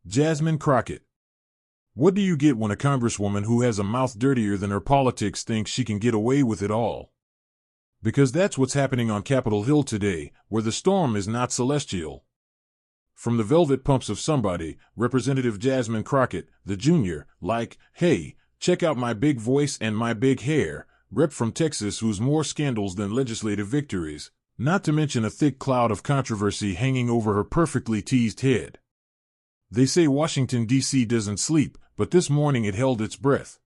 Jasmine Crockett. What do you get when a congresswoman who has a mouth dirtier than her politics thinks she can get away with it all? Because that's what's happening on Capitol Hill today, where the storm is not celestial. From the velvet pumps of somebody, Representative Jasmine Crockett, the junior, like, hey, check out my big voice and my big hair, rep from Texas who's more scandals than legislative victories, not to mention a thick cloud of controversy hanging over her perfectly teased head. They say Washington, D.C. doesn't sleep, but this morning it held its breath.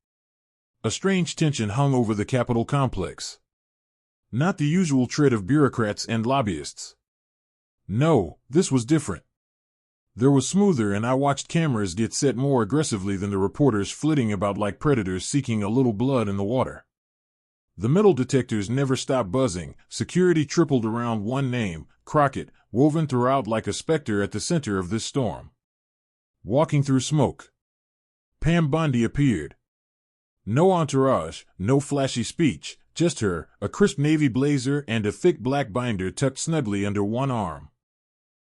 A strange tension hung over the Capitol complex. Not the usual tread of bureaucrats and lobbyists. No, this was different. There was smoother, and I watched cameras get set more aggressively than the reporters flitting about like predators seeking a little blood in the water. The metal detectors never stopped buzzing, security tripled around one name, Crockett, woven throughout like a specter at the center of this storm. Walking through smoke. Pam Bondi appeared. No entourage, no flashy speech, just her, a crisp navy blazer and a thick black binder tucked snugly under one arm.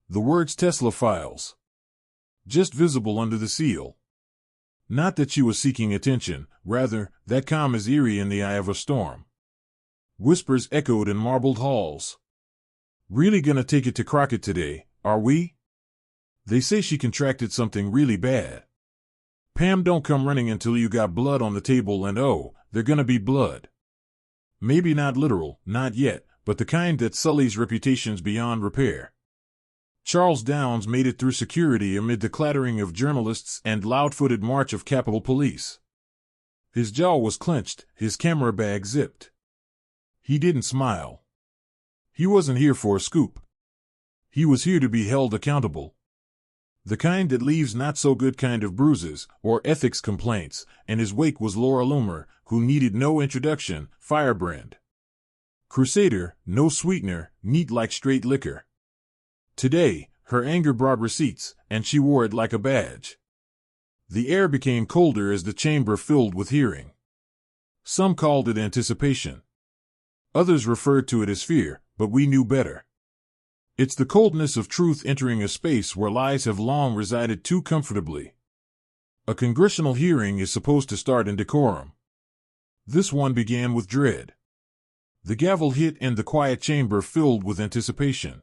The words Tesla Files. Just visible under the seal. Not that she was seeking attention, rather, that calm is eerie in the eye of a storm. Whispers echoed in marbled halls. Really gonna take it to Crockett today, are we? They say she contracted something really bad. Pam, don't come running until you got blood on the table, and oh, they're gonna be blood. Maybe not literal, not yet, but the kind that sullies reputations beyond repair. Charles Downs made it through security amid the clattering of journalists and loud-footed march of Capitol Police. His jaw was clenched, his camera bag zipped. He didn't smile. He wasn't here for a scoop. He was here to be held accountable. The kind that leaves not-so-good kind of bruises, or ethics complaints, and his wake was Laura Loomer, who needed no introduction, firebrand. Crusader, no sweetener, neat like straight liquor. Today, her anger brought receipts, and she wore it like a badge. The air became colder as the chamber filled with hearing. Some called it anticipation. Others referred to it as fear, but we knew better. It's the coldness of truth entering a space where lies have long resided too comfortably. A congressional hearing is supposed to start in decorum. This one began with dread. The gavel hit and the quiet chamber filled with anticipation.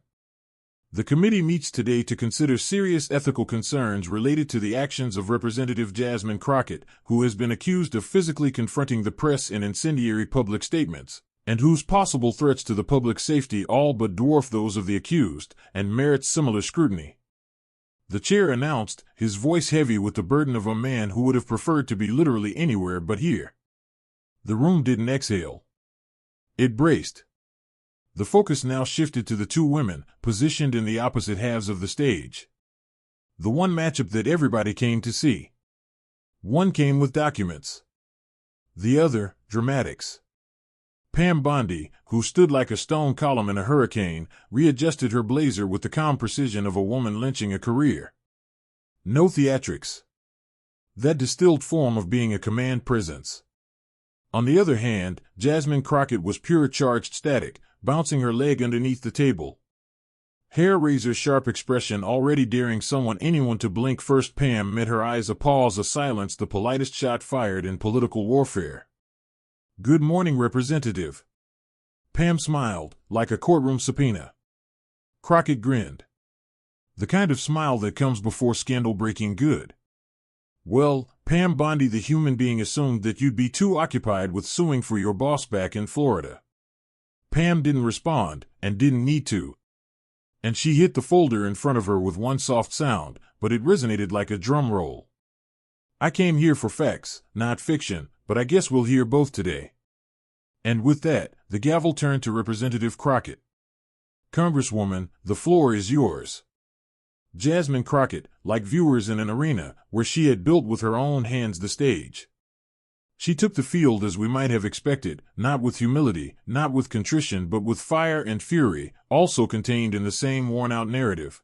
The committee meets today to consider serious ethical concerns related to the actions of Representative Jasmine Crockett, who has been accused of physically confronting the press in incendiary public statements, and whose possible threats to the public safety all but dwarf those of the accused, and merits similar scrutiny. The chair announced, his voice heavy with the burden of a man who would have preferred to be literally anywhere but here. The room didn't exhale. It braced. The focus now shifted to the two women, positioned in the opposite halves of the stage. The one matchup that everybody came to see. One came with documents. The other, dramatics. Pam Bondi, who stood like a stone column in a hurricane, readjusted her blazer with the calm precision of a woman lynching a career. No theatrics. That distilled form of being a command presence. On the other hand, Jasmine Crockett was pure charged static, bouncing her leg underneath the table. Hair razor sharp expression already daring anyone to blink. First Pam met her eyes a pause, a silence, the politest shot fired in political warfare. Good morning, Representative. Pam smiled, like a courtroom subpoena. Crockett grinned. The kind of smile that comes before scandal-breaking good. Well, Pam Bondi, the human being, assumed that you'd be too occupied with suing for your boss back in Florida. Pam didn't respond, and didn't need to. And she hit the folder in front of her with one soft sound, but it resonated like a drum roll. I came here for facts, not fiction, but I guess we'll hear both today. And with that, the gavel turned to Representative Crockett. Congresswoman, the floor is yours. Jasmine Crockett, like viewers in an arena, where she had built with her own hands the stage. She took the field as we might have expected, not with humility, not with contrition, but with fire and fury, also contained in the same worn-out narrative.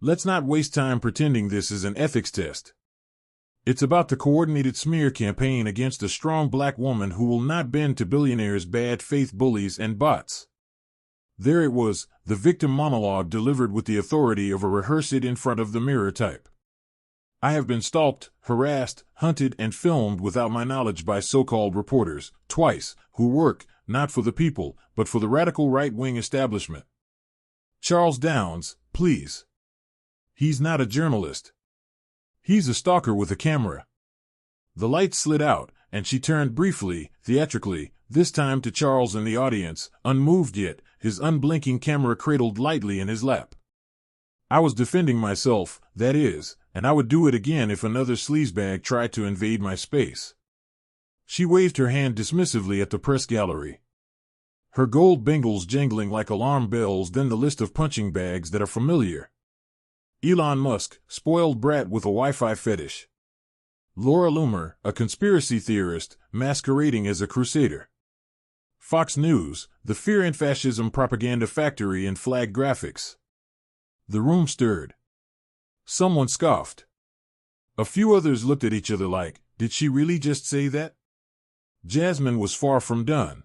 Let's not waste time pretending this is an ethics test. It's about the coordinated smear campaign against a strong black woman who will not bend to billionaires' bad faith bullies and bots. There it was, the victim monologue delivered with the authority of a rehearse it in front of the mirror type. I have been stalked, harassed, hunted, and filmed without my knowledge by so-called reporters, twice, who work, not for the people, but for the radical right-wing establishment. Charles Downs, please. He's not a journalist. He's a stalker with a camera. The light slid out, and she turned briefly, theatrically, this time to Charles in the audience, unmoved yet, his unblinking camera cradled lightly in his lap. I was defending myself, that is, and I would do it again if another sleazebag tried to invade my space. She waved her hand dismissively at the press gallery. Her gold bangles jingling like alarm bells, then the list of punching bags that are familiar. Elon Musk, spoiled brat with a Wi-Fi fetish. Laura Loomer, a conspiracy theorist, masquerading as a crusader. Fox News, the fear and fascism propaganda factory in flag graphics. The room stirred. Someone scoffed. A few others looked at each other like, did she really just say that? Jasmine was far from done.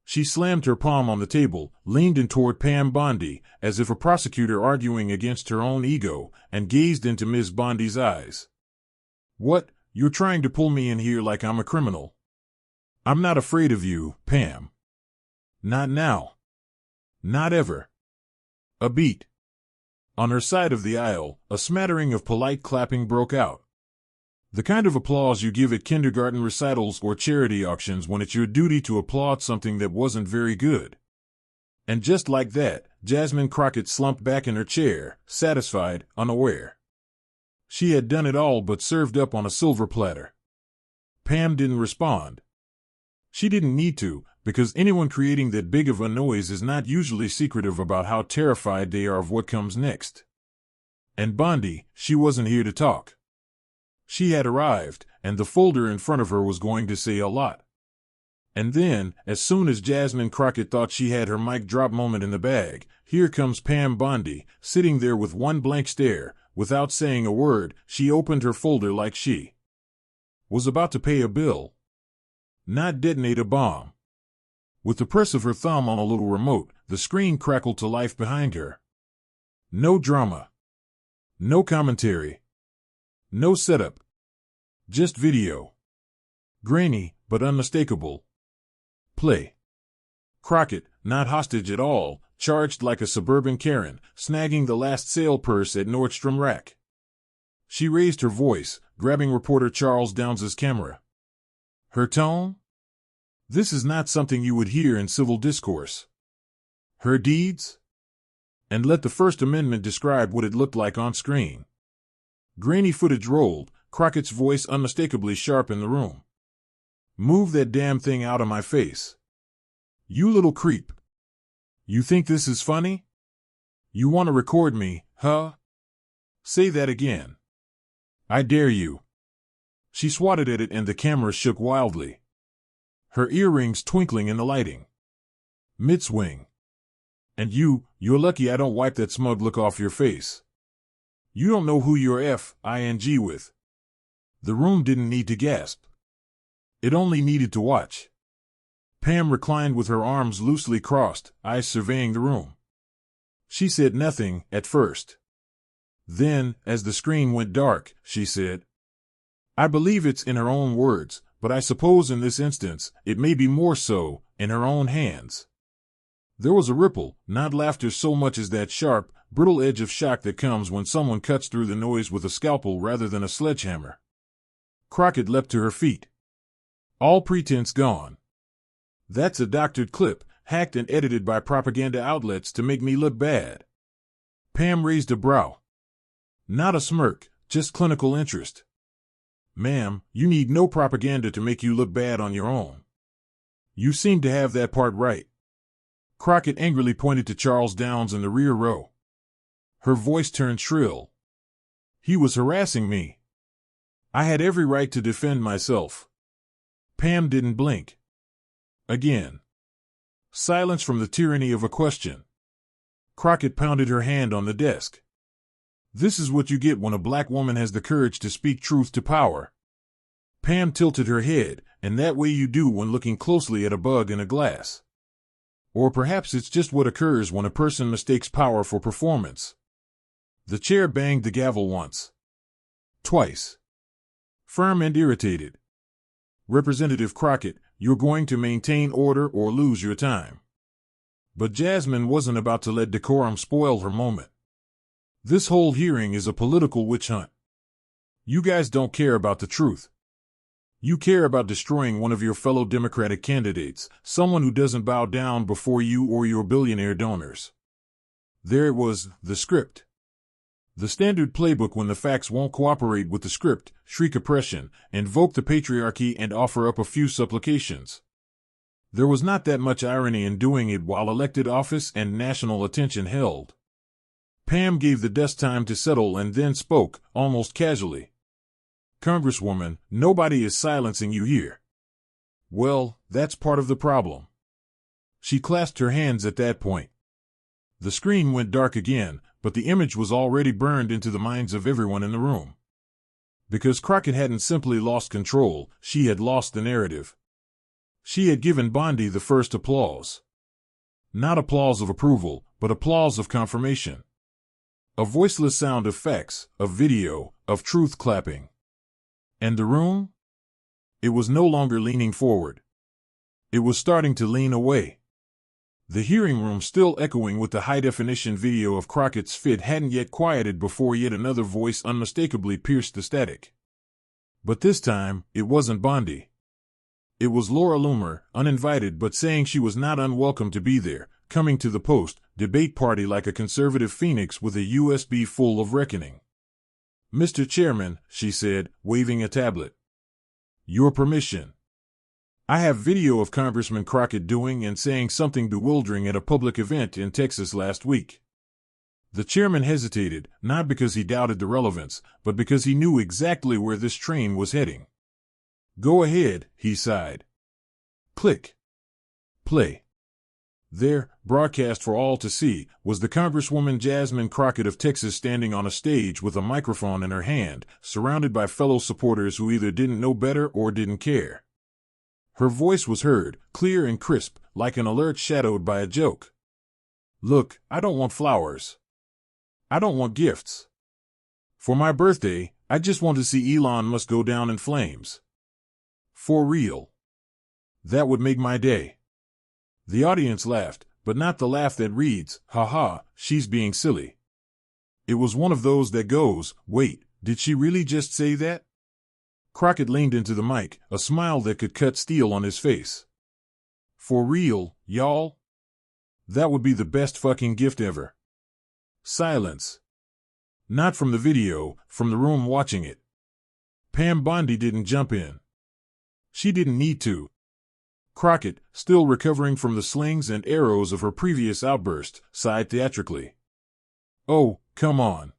She slammed her palm on the table, leaned in toward Pam Bondi, as if a prosecutor arguing against her own ego, and gazed into Ms. Bondi's eyes. What, you're trying to pull me in here like I'm a criminal? I'm not afraid of you, Pam. Not now. Not ever. A beat. On her side of the aisle, a smattering of polite clapping broke out. The kind of applause you give at kindergarten recitals or charity auctions when it's your duty to applaud something that wasn't very good. And just like that, Jasmine Crockett slumped back in her chair, satisfied, unaware. She had done it all but served up on a silver platter. Pam didn't respond. She didn't need to, because anyone creating that big of a noise is not usually secretive about how terrified they are of what comes next. And Bondi, she wasn't here to talk. She had arrived, and the folder in front of her was going to say a lot. And then, as soon as Jasmine Crockett thought she had her mic drop moment in the bag, here comes Pam Bondi, sitting there with one blank stare. Without saying a word, she opened her folder like she was about to pay a bill. Not detonate a bomb. With the press of her thumb on a little remote, the screen crackled to life behind her. No drama. No commentary. No setup. Just video. Grainy, but unmistakable. Play. Crockett, not hostage at all, charged like a suburban Karen, snagging the last sale purse at Nordstrom Rack. She raised her voice, grabbing reporter Charles Downs's camera. Her tone? This is not something you would hear in civil discourse. Her deeds? And let the First Amendment describe what it looked like on screen. Grainy footage rolled, Crockett's voice unmistakably sharp in the room. Move that damn thing out of my face. You little creep. You think this is funny? You want to record me, huh? Say that again. I dare you. She swatted at it and the camera shook wildly. Her earrings twinkling in the lighting. Mid-swing. And you're lucky I don't wipe that smug look off your face. You don't know who you're F-I-N-G with. The room didn't need to gasp. It only needed to watch. Pam reclined with her arms loosely crossed, eyes surveying the room. She said nothing, at first. Then, as the screen went dark, she said, I believe it's in her own words, but I suppose in this instance, it may be more so, in her own hands. There was a ripple, not laughter so much as that sharp, brittle edge of shock that comes when someone cuts through the noise with a scalpel rather than a sledgehammer. Crockett leapt to her feet. All pretense gone. That's a doctored clip, hacked and edited by propaganda outlets to make me look bad. Pam raised a brow. Not a smirk, just clinical interest. Ma'am, you need no propaganda to make you look bad on your own. You seem to have that part right. Crockett angrily pointed to Charles Downs in the rear row. Her voice turned shrill. He was harassing me. I had every right to defend myself. Pam didn't blink. Again. Silence from the tyranny of a question. Crockett pounded her hand on the desk. This is what you get when a black woman has the courage to speak truth to power. Pam tilted her head, and that way you do when looking closely at a bug in a glass. Or perhaps it's just what occurs when a person mistakes power for performance. The chair banged the gavel once. Twice. Firm and irritated. Representative Crockett, you're going to maintain order or lose your time. But Jasmine wasn't about to let decorum spoil her moment. This whole hearing is a political witch hunt. You guys don't care about the truth. You care about destroying one of your fellow Democratic candidates, someone who doesn't bow down before you or your billionaire donors. There it was, the script. The standard playbook when the facts won't cooperate with the script: shriek oppression, invoke the patriarchy, and offer up a few supplications. There was not that much irony in doing it while elected office and national attention held. Pam gave the dust time to settle and then spoke, almost casually. Congresswoman, nobody is silencing you here. Well, that's part of the problem. She clasped her hands at that point. The screen went dark again, but the image was already burned into the minds of everyone in the room. Because Crockett hadn't simply lost control, she had lost the narrative. She had given Bondi the first applause. Not applause of approval, but applause of confirmation. A voiceless sound of facts, of video, of truth clapping. And the room? It was no longer leaning forward. It was starting to lean away. The hearing room, still echoing with the high-definition video of Crockett's fit, hadn't yet quieted before yet another voice unmistakably pierced the static. But this time, it wasn't Bondi. It was Laura Loomer, uninvited but saying she was not unwelcome to be there, coming to the post-debate party like a conservative phoenix with a USB full of reckoning. Mr. Chairman, she said, waving a tablet. Your permission. I have video of Congressman Crockett doing and saying something bewildering at a public event in Texas last week. The chairman hesitated, not because he doubted the relevance, but because he knew exactly where this train was heading. Go ahead, he sighed. Click. Play. There, broadcast for all to see, was the Congresswoman Jasmine Crockett of Texas standing on a stage with a microphone in her hand, surrounded by fellow supporters who either didn't know better or didn't care. Her voice was heard, clear and crisp, like an alert shadowed by a joke. Look, I don't want flowers. I don't want gifts. For my birthday, I just want to see Elon Musk go down in flames. For real. That would make my day. The audience laughed, but not the laugh that reads, "Ha ha, she's being silly." It was one of those that goes, wait, did she really just say that? Crockett leaned into the mic, a smile that could cut steel on his face. For real, y'all? That would be the best fucking gift ever. Silence. Not from the video, from the room watching it. Pam Bondi didn't jump in. She didn't need to. Crockett, still recovering from the slings and arrows of her previous outburst, sighed theatrically. Oh, come on.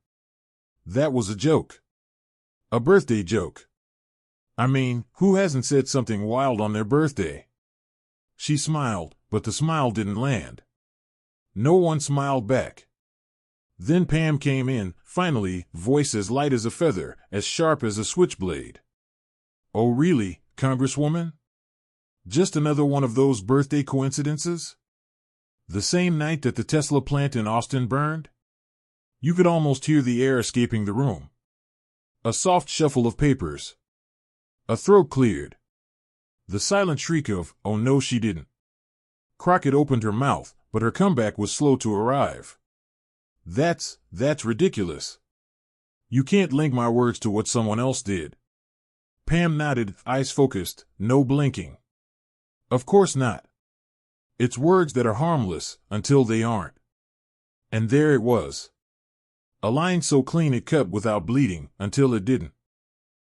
That was a joke. A birthday joke. I mean, who hasn't said something wild on their birthday? She smiled, but the smile didn't land. No one smiled back. Then Pam came in, finally, voice as light as a feather, as sharp as a switchblade. Oh really, Congresswoman? Just another one of those birthday coincidences? The same night that the Tesla plant in Austin burned? You could almost hear the air escaping the room. A soft shuffle of papers. A throat cleared. The silent shriek of, oh no she didn't. Crockett opened her mouth, but her comeback was slow to arrive. That's ridiculous. You can't link my words to what someone else did. Pam nodded, eyes focused, no blinking. Of course not. It's words that are harmless, until they aren't. And there it was. A line so clean it cut without bleeding, until it didn't.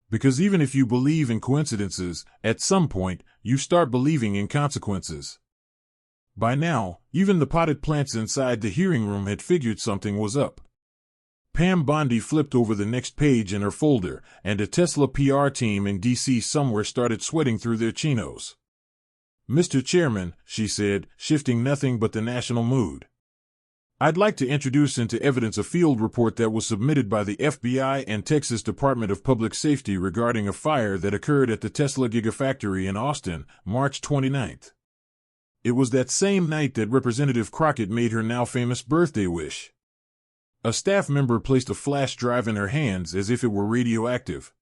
Because even if you believe in coincidences, at some point, you start believing in consequences. By now, even the potted plants inside the hearing room had figured something was up. Pam Bondi flipped over the next page in her folder, and a Tesla PR team in D.C. somewhere started sweating through their chinos. Mr. Chairman, she said, shifting nothing but the national mood. I'd like to introduce into evidence a field report that was submitted by the FBI and Texas Department of Public Safety regarding a fire that occurred at the Tesla Gigafactory in Austin, March 29th. It was that same night that Representative Crockett made her now famous birthday wish. A staff member placed a flash drive in her hands as if it were radioactive.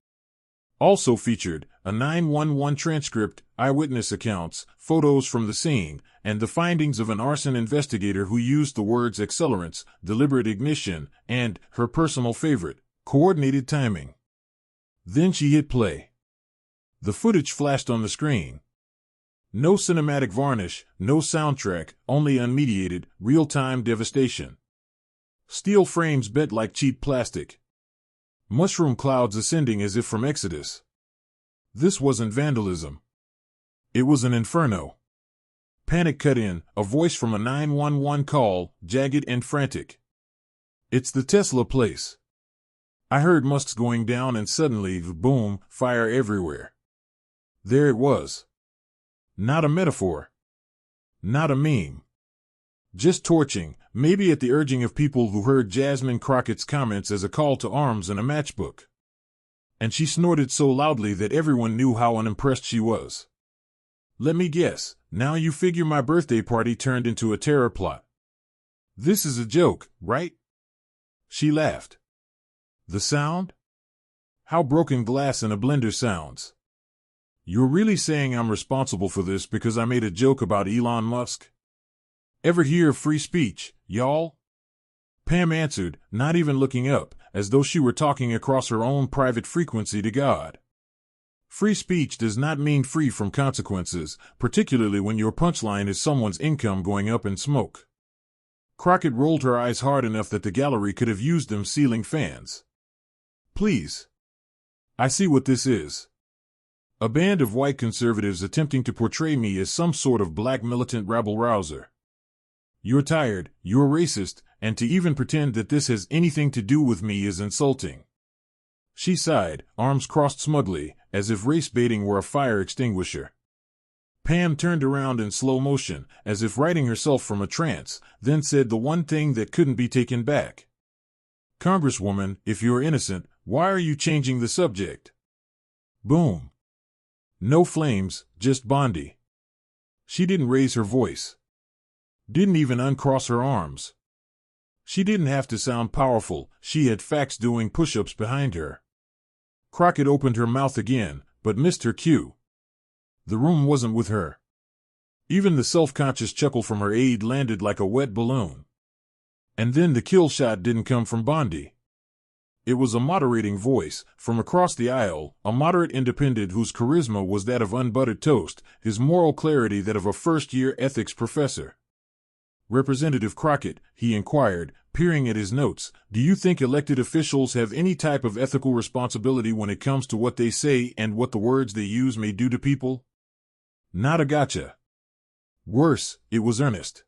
Also featured, a 911 transcript, eyewitness accounts, photos from the scene, and the findings of an arson investigator who used the words accelerants, deliberate ignition, and, her personal favorite, coordinated timing. Then she hit play. The footage flashed on the screen. No cinematic varnish, no soundtrack, only unmediated, real-time devastation. Steel frames bent like cheap plastic. Mushroom clouds ascending as if from Exodus. This wasn't vandalism. It was an inferno. Panic cut in, a voice from a 911 call, jagged and frantic. "It's the Tesla place. I heard Musk's going down and suddenly, boom, fire everywhere." There it was. Not a metaphor. Not a meme. Just torching, maybe at the urging of people who heard Jasmine Crockett's comments as a call to arms and a matchbook. And she snorted so loudly that everyone knew how unimpressed she was. "Let me guess, now you figure my birthday party turned into a terror plot. This is a joke, right?" She laughed. The sound? How broken glass in a blender sounds. "You're really saying I'm responsible for this because I made a joke about Elon Musk? Ever hear of free speech, y'all?" Pam answered, not even looking up, as though she were talking across her own private frequency to God. Free speech does not mean free from consequences, particularly when your punchline is someone's income going up in smoke. Crockett rolled her eyes hard enough that the gallery could have used them ceiling fans. "Please. I see what this is. A band of white conservatives attempting to portray me as some sort of black militant rabble-rouser. You're tired, you're racist, and to even pretend that this has anything to do with me is insulting." She sighed, arms crossed smugly, as if race-baiting were a fire extinguisher. Pam turned around in slow motion, as if righting herself from a trance, then said the one thing that couldn't be taken back. "Congresswoman, if you're innocent, why are you changing the subject?" Boom. No flames, just Bondi. She didn't raise her voice. Didn't even uncross her arms. She didn't have to sound powerful, she had facts doing push-ups behind her. Crockett opened her mouth again, but missed her cue. The room wasn't with her. Even the self-conscious chuckle from her aide landed like a wet balloon. And then the kill shot didn't come from Bondi. It was a moderating voice, from across the aisle, a moderate independent whose charisma was that of unbuttered toast, his moral clarity that of a first-year ethics professor. "Representative Crockett," he inquired, peering at his notes, "do you think elected officials have any type of ethical responsibility when it comes to what they say and what the words they use may do to people?" Not a gotcha. Worse, it was earnest.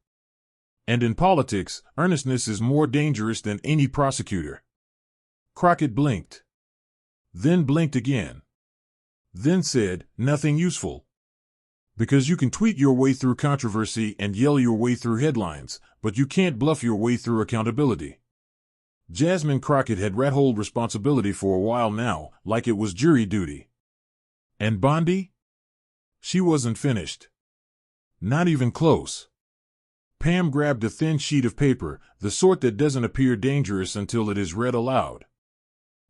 And in politics, earnestness is more dangerous than any prosecutor. Crockett blinked. Then blinked again. Then said, "Nothing useful. Because you can tweet your way through controversy and yell your way through headlines, but you can't bluff your way through accountability." Jasmine Crockett had rat-holed responsibility for a while now, like it was jury duty. And Bondi? She wasn't finished. Not even close. Pam grabbed a thin sheet of paper, the sort that doesn't appear dangerous until it is read aloud.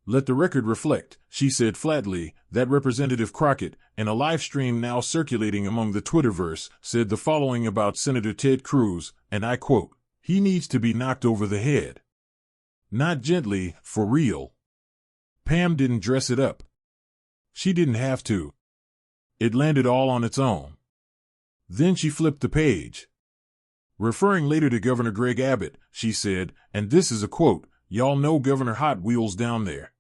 "Let the record reflect," she said flatly, "that Representative Crockett, in a live stream now circulating among the Twitterverse, said the following about Senator Ted Cruz, and I quote, 'He needs to be knocked over the head.' Not gently, for real." Pam didn't dress it up. She didn't have to. It landed all on its own. Then she flipped the page. Referring later to Governor Greg Abbott, she said, and this is a quote, "Y'all know Governor Hot Wheels down there.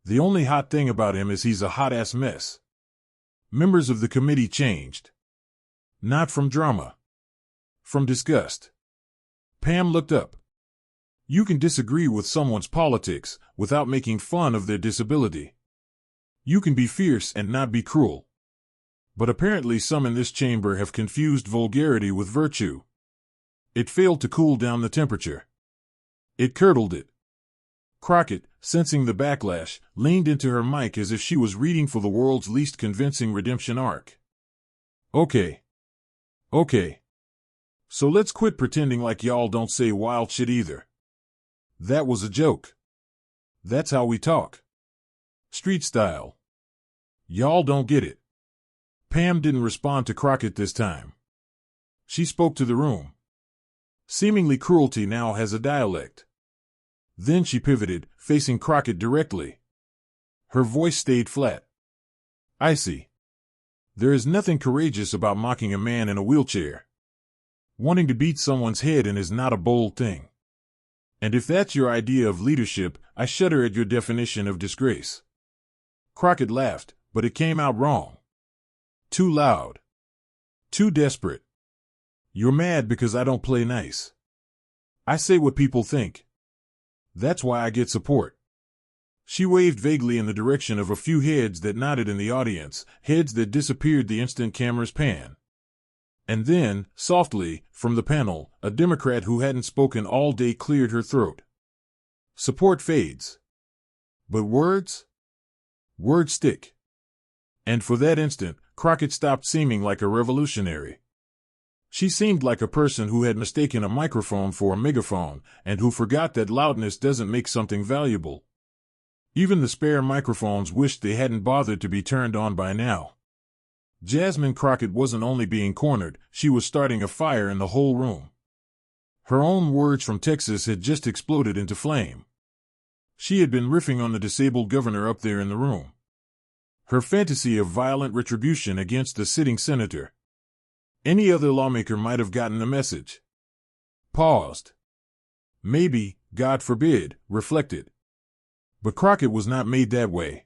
The only hot thing about him is he's a hot-ass mess." Members of the committee changed. Not from drama. From disgust. Pam looked up. You can disagree with someone's politics without making fun of their disability. You can be fierce and not be cruel. But apparently some in this chamber have confused vulgarity with virtue. It failed to cool down the temperature. It curdled it. Crockett, sensing the backlash, leaned into her mic as if she was reading for the world's least convincing redemption arc. Okay. So let's quit pretending like y'all don't say wild shit either. That was a joke. That's how we talk. Street style. Y'all don't get it. Pam didn't respond to Crockett this time. She spoke to the room. Seemingly cruelty now has a dialect. Then she pivoted, facing Crockett directly. Her voice stayed flat. I see. There is nothing courageous about mocking a man in a wheelchair. Wanting to beat someone's head in is not a bold thing. And if that's your idea of leadership, I shudder at your definition of disgrace. Crockett laughed, but it came out wrong. Too loud. Too desperate. You're mad because I don't play nice. I say what people think. That's why I get support. She waved vaguely in the direction of a few heads that nodded in the audience, heads that disappeared the instant cameras pan. And then, softly, from the panel, a Democrat who hadn't spoken all day cleared her throat. Support fades. But words? Words stick. And for that instant, Crockett stopped seeming like a revolutionary. She seemed like a person who had mistaken a microphone for a megaphone, and who forgot that loudness doesn't make something valuable. Even the spare microphones wished they hadn't bothered to be turned on by now. Jasmine Crockett wasn't only being cornered, she was starting a fire in the whole room. Her own words from Texas had just exploded into flame. She had been riffing on the disabled governor up there in the room. Her fantasy of violent retribution against the sitting senator. Any other lawmaker might have gotten the message. Paused. Maybe, God forbid, reflected. But Crockett was not made that way.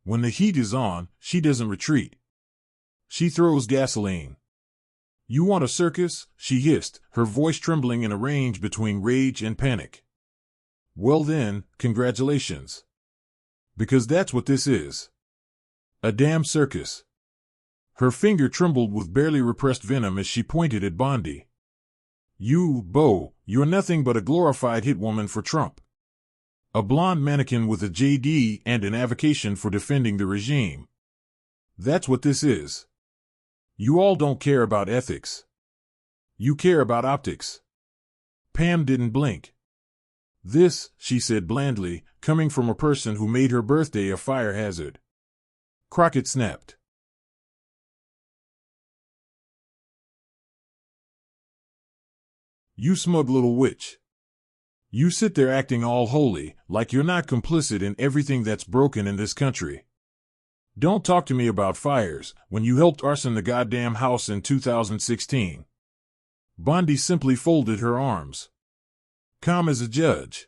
When the heat is on, she doesn't retreat. She throws gasoline. You want a circus? She hissed, her voice trembling in a range between rage and panic. Well then, congratulations. Because that's what this is. A damn circus. Her finger trembled with barely repressed venom as she pointed at Bondi. You, Bo, you're nothing but a glorified hitwoman for Trump. A blonde mannequin with a JD and an avocation for defending the regime. That's what this is. You all don't care about ethics. You care about optics. Pam didn't blink. This, she said blandly, coming from a person who made her birthday a fire hazard. Crockett snapped. You smug little witch. You sit there acting all holy, like you're not complicit in everything that's broken in this country. Don't talk to me about fires, when you helped arson the goddamn house in 2016. Bondi simply folded her arms. Calm as a judge.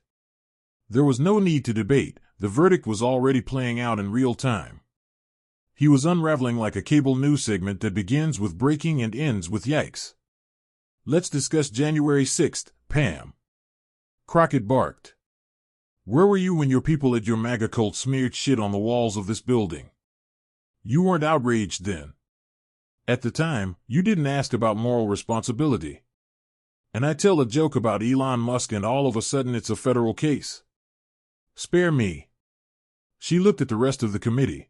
There was no need to debate, the verdict was already playing out in real time. He was unraveling like a cable news segment that begins with breaking and ends with yikes. Let's discuss January 6th, Pam. Crockett barked. Where were you when your people at your MAGA cult smeared shit on the walls of this building? You weren't outraged then. At the time, you didn't ask about moral responsibility. And I tell a joke about Elon Musk and all of a sudden it's a federal case. Spare me. She looked at the rest of the committee.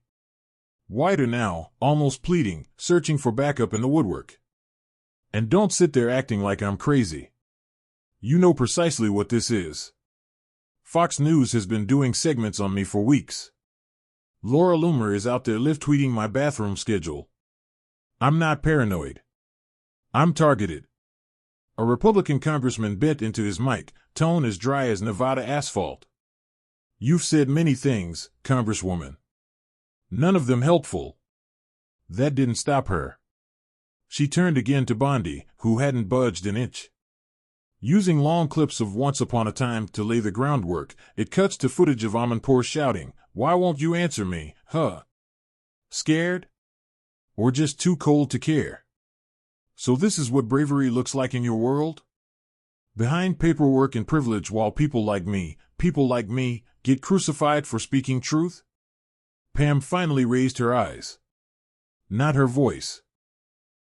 Whiter now, almost pleading, searching for backup in the woodwork. And don't sit there acting like I'm crazy. You know precisely what this is. Fox News has been doing segments on me for weeks. Laura Loomer is out there live tweeting my bathroom schedule. I'm not paranoid. I'm targeted. A Republican congressman bent into his mic, tone as dry as Nevada asphalt. You've said many things, Congresswoman. None of them helpful. That didn't stop her. She turned again to Bondi, who hadn't budged an inch. Using long clips of Once Upon a Time to lay the groundwork, it cuts to footage of Amanpour shouting, "Why won't you answer me, huh? Scared? Or just too cold to care? So this is what bravery looks like in your world? Behind paperwork and privilege while people like me, get crucified for speaking truth?" Pam finally raised her eyes. Not her voice.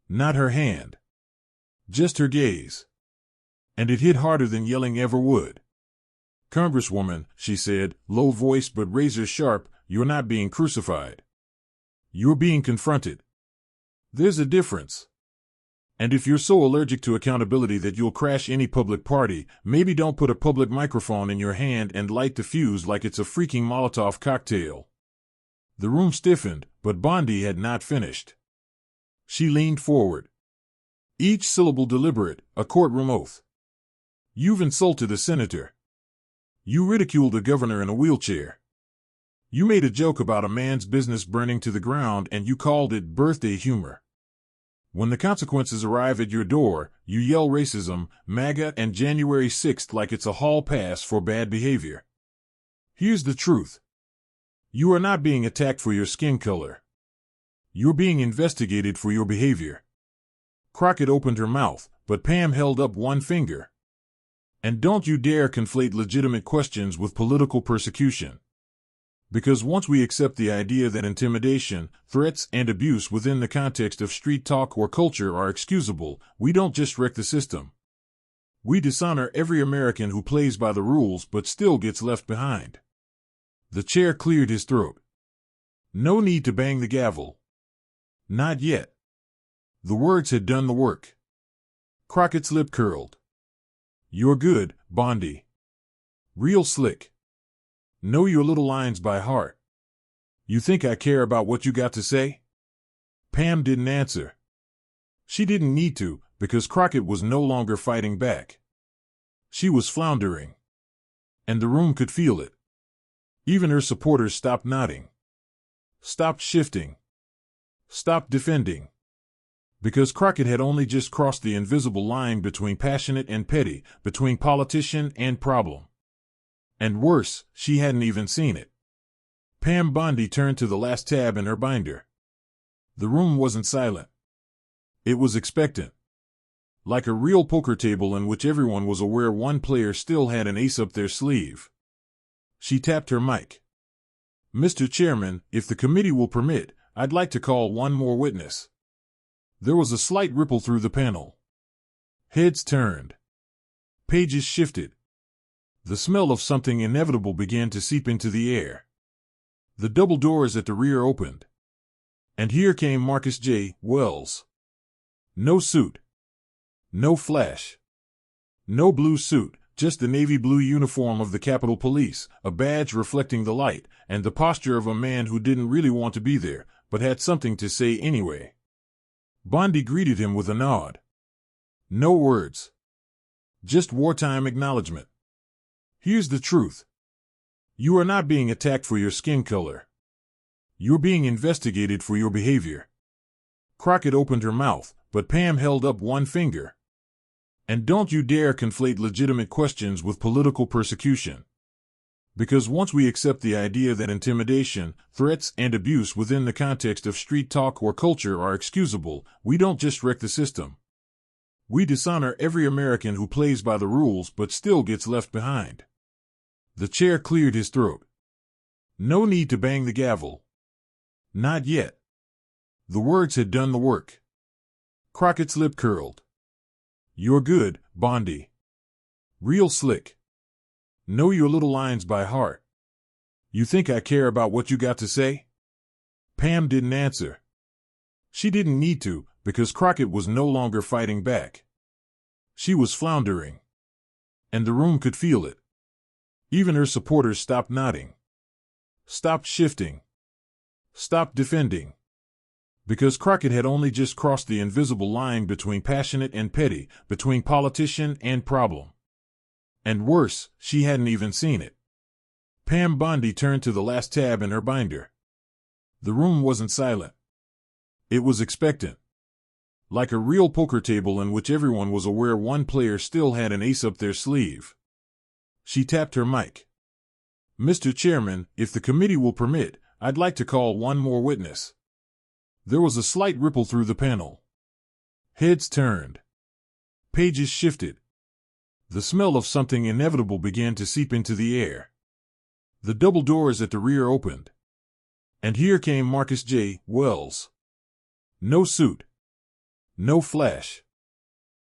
Not her hand. Just her gaze. And it hit harder than yelling ever would. Congresswoman, she said, low voice but razor sharp, you're not being crucified. You're being confronted. There's a difference. And if you're so allergic to accountability that you'll crash any public party, maybe don't put a public microphone in your hand and light the fuse like it's a freaking Molotov cocktail. The room stiffened, but Bondi had not finished. She leaned forward. Each syllable deliberate, a courtroom oath. You've insulted a senator. You ridiculed a governor in a wheelchair. You made a joke about a man's business burning to the ground and you called it birthday humor. When the consequences arrive at your door, you yell racism, MAGA, and January 6th like it's a hall pass for bad behavior. Here's the truth. You are not being attacked for your skin color. You're being investigated for your behavior. Crockett opened her mouth, but Pam held up one finger. And don't you dare conflate legitimate questions with political persecution. Because once we accept the idea that intimidation, threats, and abuse within the context of street talk or culture are excusable, we don't just wreck the system. We dishonor every American who plays by the rules but still gets left behind. The chair cleared his throat. No need to bang the gavel. Not yet. The words had done the work. Crockett's lip curled. You're good, Bondi. Real slick. Know your little lines by heart. You think I care about what you got to say? Pam didn't answer. She didn't need to, because Crockett was no longer fighting back. She was floundering. And the room could feel it. Even her supporters stopped nodding. Stopped shifting. Stopped defending. Because Crockett had only just crossed the invisible line between passionate and petty, between politician and problem. And worse, she hadn't even seen it. Pam Bondi turned to the last tab in her binder. The room wasn't silent. It was expectant. Like a real poker table in which everyone was aware one player still had an ace up their sleeve. She tapped her mic. Mr. Chairman, if the committee will permit, I'd like to call one more witness. There was a slight ripple through the panel. Heads turned. Pages shifted. The smell of something inevitable began to seep into the air. The double doors at the rear opened. And here came Marcus J. Wells. No suit. No flash. No blue suit, just the navy blue uniform of the Capitol Police, a badge reflecting the light, and the posture of a man who didn't really want to be there, but had something to say anyway. Bondi greeted him with a nod. No words. Just wartime acknowledgement. Here's the truth. You are not being attacked for your skin color. You're being investigated for your behavior. Crockett opened her mouth, but Pam held up one finger. And don't you dare conflate legitimate questions with political persecution. Because once we accept the idea that intimidation, threats, and abuse within the context of street talk or culture are excusable, we don't just wreck the system. We dishonor every American who plays by the rules but still gets left behind. The chair cleared his throat. No need to bang the gavel. Not yet. The words had done the work. Crockett's lip curled. You're good, Bondi. Real slick. Know your little lines by heart. You think I care about what you got to say? Pam didn't answer. She didn't need to, because Crockett was no longer fighting back. She was floundering. And the room could feel it. Even her supporters stopped nodding. Stopped shifting. Stopped defending. Because Crockett had only just crossed the invisible line between passionate and petty, between politician and problem. And worse, she hadn't even seen it. Pam Bondi turned to the last tab in her binder. The room wasn't silent. It was expectant. Like a real poker table in which everyone was aware one player still had an ace up their sleeve. She tapped her mic. Mr. Chairman, if the committee will permit, I'd like to call one more witness. There was a slight ripple through the panel. Heads turned. Pages shifted. The smell of something inevitable began to seep into the air. The double doors at the rear opened. And here came Marcus J. Wells. No suit. No flash.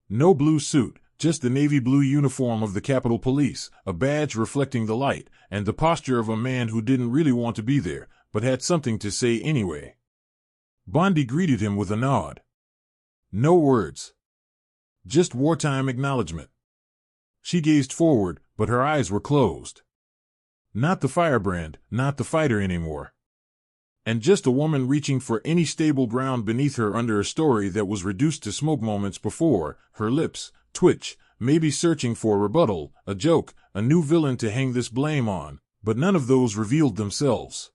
No blue suit, just the navy blue uniform of the Capitol Police, a badge reflecting the light, and the posture of a man who didn't really want to be there, but had something to say anyway. Bondi greeted him with a nod. No words. Just wartime acknowledgement. She gazed forward, but her eyes were closed. Not the firebrand, not the fighter anymore. And just a woman reaching for any stable ground beneath her under a story that was reduced to smoke moments before, her lips twitch, maybe searching for a rebuttal, a joke, a new villain to hang this blame on, but none of those revealed themselves.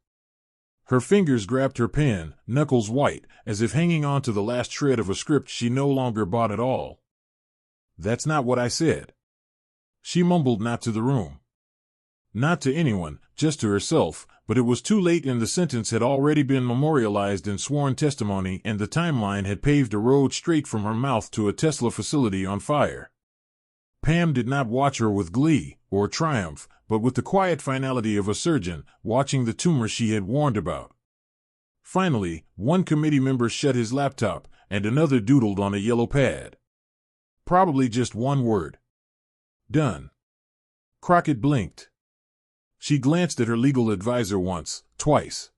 Her fingers grabbed her pen, knuckles white, as if hanging on to the last shred of a script she no longer bought at all. "That's not what I said." She mumbled, not to the room. Not to anyone, just to herself, but it was too late, and the sentence had already been memorialized in sworn testimony, and the timeline had paved a road straight from her mouth to a Tesla facility on fire. Pam did not watch her with glee or triumph, but with the quiet finality of a surgeon watching the tumor she had warned about. Finally, one committee member shut his laptop, and another doodled on a yellow pad. Probably just one word. Done. Crockett blinked. She glanced at her legal advisor once, twice.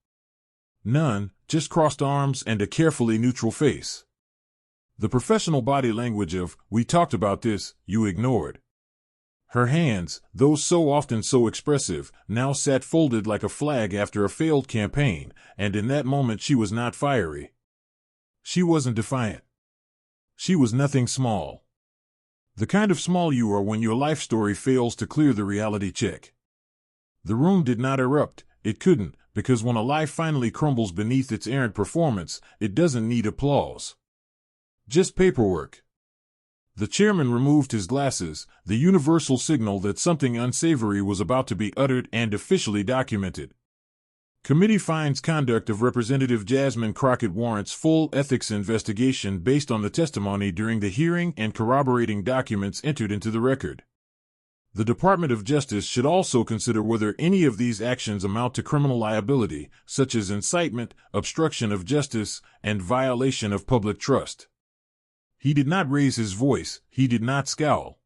None, just crossed arms and a carefully neutral face. The professional body language of, "We talked about this," you ignored. Her hands, those so often so expressive, now sat folded like a flag after a failed campaign, and in that moment she was not fiery. She wasn't defiant. She was nothing small. The kind of small you are when your life story fails to clear the reality check. The room did not erupt. It couldn't, because when a life finally crumbles beneath its errant performance, it doesn't need applause. Just paperwork. The chairman removed his glasses, the universal signal that something unsavory was about to be uttered and officially documented. Committee finds conduct of Representative Jasmine Crockett warrants full ethics investigation based on the testimony during the hearing and corroborating documents entered into the record. The Department of Justice should also consider whether any of these actions amount to criminal liability, such as incitement, obstruction of justice, and violation of public trust. He did not raise his voice, he did not scowl.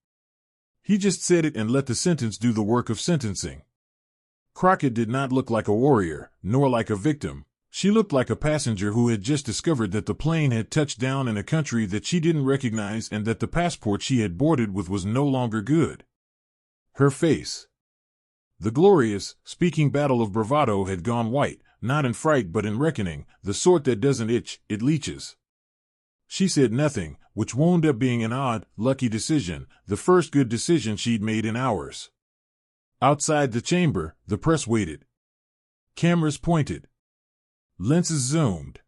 He just said it and let the sentence do the work of sentencing. Crockett did not look like a warrior, nor like a victim. She looked like a passenger who had just discovered that the plane had touched down in a country that she didn't recognize and that the passport she had boarded with was no longer good. Her face. The glorious, speaking battle of bravado had gone white, not in fright but in reckoning, the sort that doesn't itch, it leeches. She said nothing, which wound up being an odd, lucky decision, the first good decision she'd made in hours. Outside the chamber, the press waited. Cameras pointed. Lenses zoomed.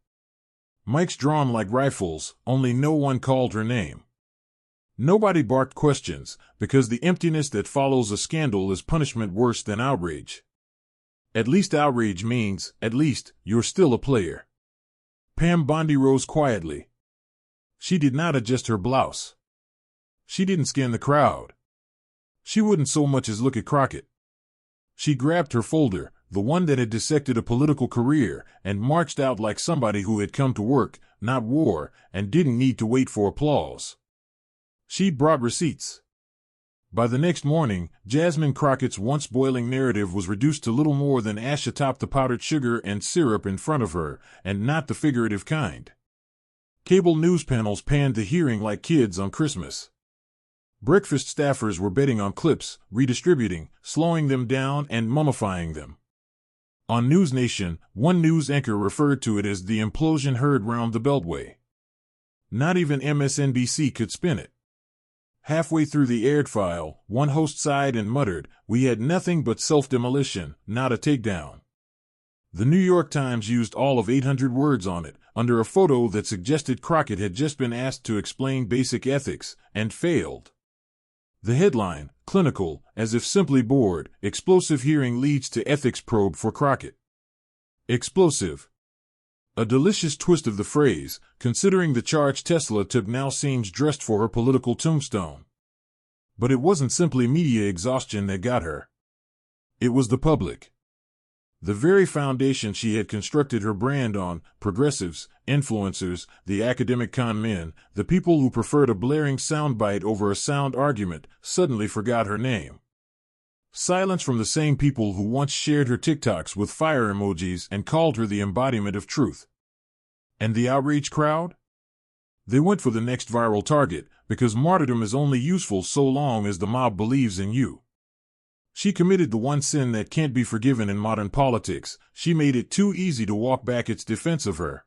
Mics drawn like rifles, only no one called her name. Nobody barked questions, because the emptiness that follows a scandal is punishment worse than outrage. At least outrage means, at least, you're still a player. Pam Bondi rose quietly. She did not adjust her blouse. She didn't scan the crowd. She wouldn't so much as look at Crockett. She grabbed her folder, the one that had dissected a political career, and marched out like somebody who had come to work, not war, and didn't need to wait for applause. She'd brought receipts. By the next morning, Jasmine Crockett's once boiling narrative was reduced to little more than ash atop the powdered sugar and syrup in front of her, and not the figurative kind. Cable news panels panned the hearing like kids on Christmas. Breakfast staffers were betting on clips, redistributing, slowing them down, and mummifying them. On News Nation, one news anchor referred to it as the implosion heard round the Beltway. Not even MSNBC could spin it. Halfway through the aired file, one host sighed and muttered, "We had nothing but self-demolition, not a takedown." The New York Times used all of 800 words on it, under a photo that suggested Crockett had just been asked to explain basic ethics, and failed. The headline, clinical, as if simply bored, explosive hearing leads to ethics probe for Crockett. Explosive. A delicious twist of the phrase, considering the charge Tesla took now seems dressed for her political tombstone. But it wasn't simply media exhaustion that got her. It was the public. The very foundation she had constructed her brand on, progressives, influencers, the academic con men, the people who preferred a blaring soundbite over a sound argument, suddenly forgot her name. Silence from the same people who once shared her TikToks with fire emojis and called her the embodiment of truth. And the outraged crowd? They went for the next viral target, because martyrdom is only useful so long as the mob believes in you. She committed the one sin that can't be forgiven in modern politics. She made it too easy to walk back its defense of her.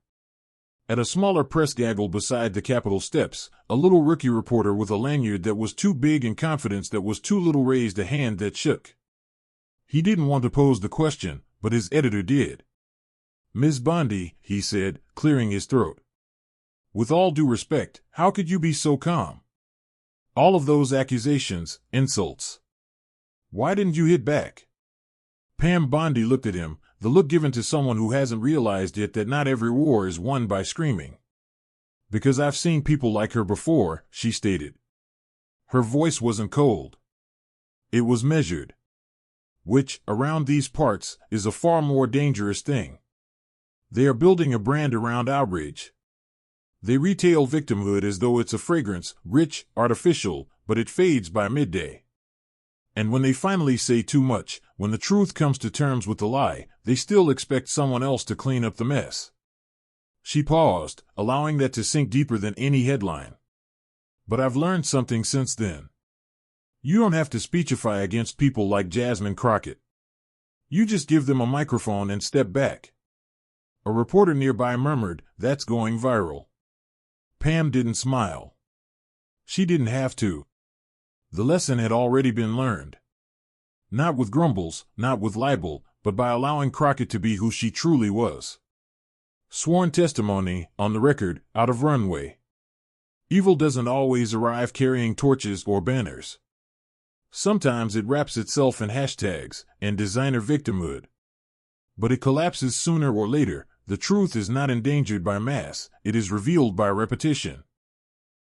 At a smaller press gaggle beside the Capitol steps, a little rookie reporter with a lanyard that was too big and confidence that was too little raised a hand that shook. He didn't want to pose the question, but his editor did. "Ms. Bondi," he said, clearing his throat. "With all due respect, how could you be so calm? All of those accusations, insults. Why didn't you hit back?" Pam Bondi looked at him, the look given to someone who hasn't realized yet that not every war is won by screaming. "Because I've seen people like her before," she stated. Her voice wasn't cold. It was measured. Which, around these parts, is a far more dangerous thing. They are building a brand around outrage. They retail victimhood as though it's a fragrance, rich, artificial, but it fades by midday. And when they finally say too much, when the truth comes to terms with the lie, they still expect someone else to clean up the mess. She paused, allowing that to sink deeper than any headline. "But I've learned something since then. You don't have to speechify against people like Jasmine Crockett. You just give them a microphone and step back." A reporter nearby murmured, "That's going viral." Pam didn't smile. She didn't have to. The lesson had already been learned. Not with grumbles, not with libel, but by allowing Crockett to be who she truly was. Sworn testimony, on the record, out of runway. Evil doesn't always arrive carrying torches or banners. Sometimes it wraps itself in hashtags and designer victimhood. But it collapses sooner or later. The truth is not endangered by mass, it is revealed by repetition.